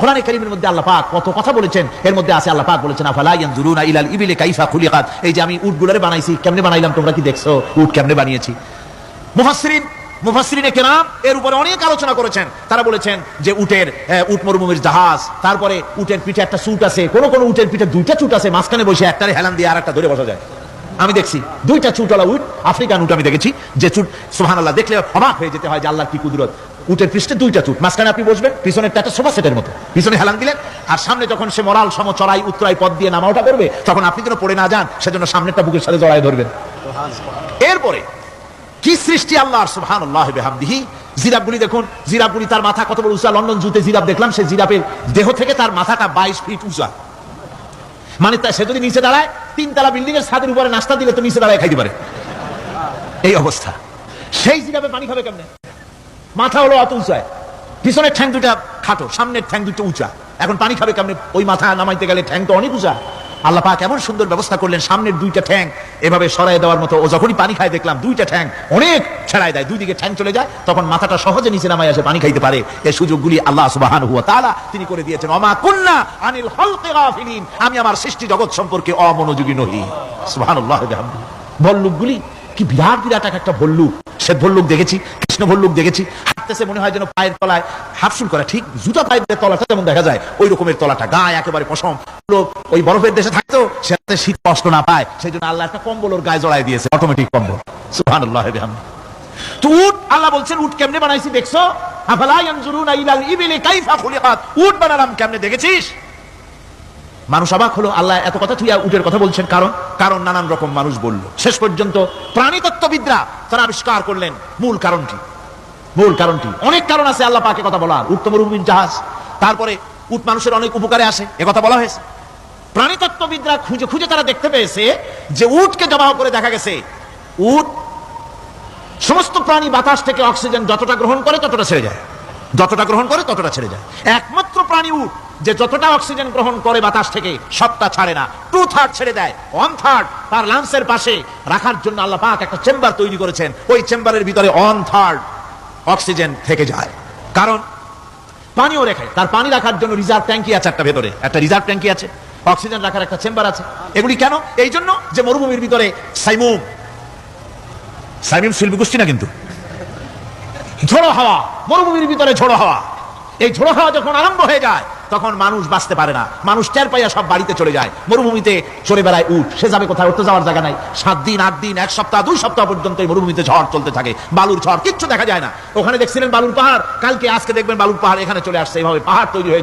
কোরআনে কারীমের মধ্যে আল্লাহ পাক কত কথা বলেছেন, এর মধ্যে আছে আল্লাহ পাক বলেছেন আফালা ইয়ানজুরুনা ইলাল ইবিলি কাইফা খুলিকাত, এই যে আমি উটগুলোরে বানাইছি, কেমনে বানাইলাম তোমরা কি দেখছো? উট কেমনে বানিয়েছি? মুফাসসিরিনে কেরাম এর উপরে অনেক আলোচনা করেছেন। তারা বলেছেন যে উট মরুভূমির জাহাজ, তারপরে উটের পিঠে একটা চুট আছে, কোন কোন উটের পিঠে দুইটা চুট আছে, মাঝখানে বসে একটারে হেলান দিয়ে আর একটা ধরে বসা যায়। আমি দেখছি দুইটা চুটওয়ালা উট, আফ্রিকান উট আমি দেখেছি, যে চুট সুবহানাল্লাহ দেখলে অবাক হয়ে যেতে হয় যে আল্লাহর কি কুদরত। উটের পৃষ্ঠে দুইটা চুট, মাঝখানে আপনি বসবেন, পিছনেরটা একটা সোফা সেটের মতো, পিছনে হেলান দিলেন, আর সামনে যখন সে মরাল সম চড়াই উত্তরাই পথ দিয়ে নামাওটা করবে, তখন আপনি যেন পড়ে না যান সেজন্য সামনেরটা বুকের সাথে জড়ায় ধরবেন। এরপরে কি সৃষ্টি আল্লাহর, সুবহানাল্লাহি বিহামদিহি। জিরাফগুলি দেখুন, জিরাফগুলি তার মাথা কত বড় উঁচা। লন্ডন জুতে জিরাফ দেখলাম, সেই জিরাফের দেহ থেকে তার মাথাটা 22 ফিট উঁচা। মানে সে যদি নিচে দাঁড়ায়, 3 তলা বিল্ডিং এর ছাদের উপরে নাস্তা দিলে তো নিচে দাঁড়ায় খাইতে পারে, এই অবস্থা। সেই জিরাফে পানি খাবে কেমনে? মাথা হলো অত উঁচায়, পিছনের ঠ্যাং দুটা খাটো, সামনের ঠ্যাং দুটো উঁচা, এখন পানি খাবে কেমনে? ওই মাথা নামাইতে গেলে ঠ্যাং তো অনেক উঁচা। আল্লাহ পাক এমন সুন্দর ব্যবস্থা করলেন, সামনের দুইটা ঠ্যাং এভাবে সরাই দেওয়ার মতো। ও যখনই পানি খায় দেখলাম দুইটা ঠ্যাং অনেক ছেড়ায় দেয়, দুই দিকে ঠ্যাং চলে যায়, তখন মাথাটা সহজে নিচে নামায় আসে, পানি খাইতে পারে। এই সুযোগগুলি আল্লাহ সুবহানাহু ওয়া তাআলা তিনি করে দিয়েছেন। ওমা কুন্না আনিল খালকি গাফিলিন, আমি আমার সৃষ্টি জগৎ সম্পর্কে অমনোযোগী নহি। সুবহানাল্লাহি বিহামদিহি। ভল্লুকগুলি কি বিরাট বিরাট একটা ভল্লুক, শ্বেত ভল্লুক দেখেছি, কৃষ্ণ ভল্লুক দেখেছি, হাঁটতেছে মনে হয় যেন পায়ের তলায় হাফসুল করা, ঠিক জুতা পায়ের তলাটা যেমন দেখা যায় ওই রকমের তলাটা, গায়ে একেবারে পশম। ওই বরফের দেশে থাকতো, সেটাতে শীত কষ্ট না পায়, সেই জন্য আল্লাহ একটা কম্বল ওর গায়ে জড়াই দিয়েছে, অটোমেটিক কম্বল। সুবহানাল্লাহি বিহামদিহি। তো উট, আল্লাহ বলছেন উট কেমনে বানাইছি দেখছো? আফালা ইয়ানজুরুনা ইলাল ইবিলি কাইফা খুলিকাত, উট বানালাম কেমনে দেখেছিস? মানুষ অবাক হলো, আল্লাহ এত কথা তুই উটের কথা বলছেন, কারণ নানান রকম মানুষ বলল। শেষ পর্যন্ত প্রাণীতত্ত্ববিদরা তারা আবিষ্কার করলেন মূল কারণটি। অনেক কারণ আছে আল্লাহ পাকের কথা বলার। উট তো মরুভূমির জাহাজ, তারপরে উট মানুষের অনেক উপকারে আসে, একথা বলা হয়েছে। প্রাণীতত্ত্ববিদরা খুঁজে খুঁজে তারা দেখতে পেয়েছে যে উটকে জবাহ করে দেখা গেছে, উট সমস্ত প্রাণী বাতাস থেকে অক্সিজেন যতটা গ্রহণ করে ততটা ছেড়ে যায়, যতটা গ্রহণ করে ততটা ছেড়ে যায়। একমাত্র প্রাণী উট যে যতটা অক্সিজেন গ্রহণ করে বাতাস থেকে সবটা ছাড়ে না, 2/3 ছেড়ে দেয়, 1/3 তার লাংসের পাশে রাখার জন্য আল্লাহ পাক একটা চেম্বার তৈরি করেছেন। ওই চেম্বারের ভিতরে 1/3 অক্সিজেন থেকে যায়, কারণ পানিও রেখে, তার পানি রাখার জন্য রিজার্ভ ট্যাঙ্কি আছে, একটা ভেতরে একটা রিজার্ভ ট্যাঙ্কি আছে, অক্সিজেন রাখার একটা চেম্বার আছে। এগুলি কেন? এই জন্য যে মরুভূমির ভিতরে সাইমুম শিল্পী গোষ্ঠী না, কিন্তু ঝোড়ো হাওয়া, মরুভূমির ভিতরে ঝোড়ো হাওয়া, এই ঝোড়ো হাওয়া যখন আরম্ভ হয়ে যায় তখন মানুষ বাঁচতে পারে না, মানুষ টের পাইয়া সব বাড়িতে চলে যায়। মরুভূমিতে চলে বেড়ায় উট, সে যাবে কোথায়? ওর তো যাওয়ার জায়গা নাই। 7 দিন 8 দিন 1 সপ্তাহ 2 সপ্তাহ পর্যন্ত এই মরুভূমিতে ঝড় চলতে থাকে, বালুর ঝড়, কিচ্ছু দেখা যায় না। ওখানে দেখছিলেন বালুর পাহাড়, কালকে আজকে দেখবেন বালুর পাহাড় এখানে চলে আসছে, এইভাবে পাহাড় তৈরি হয়ে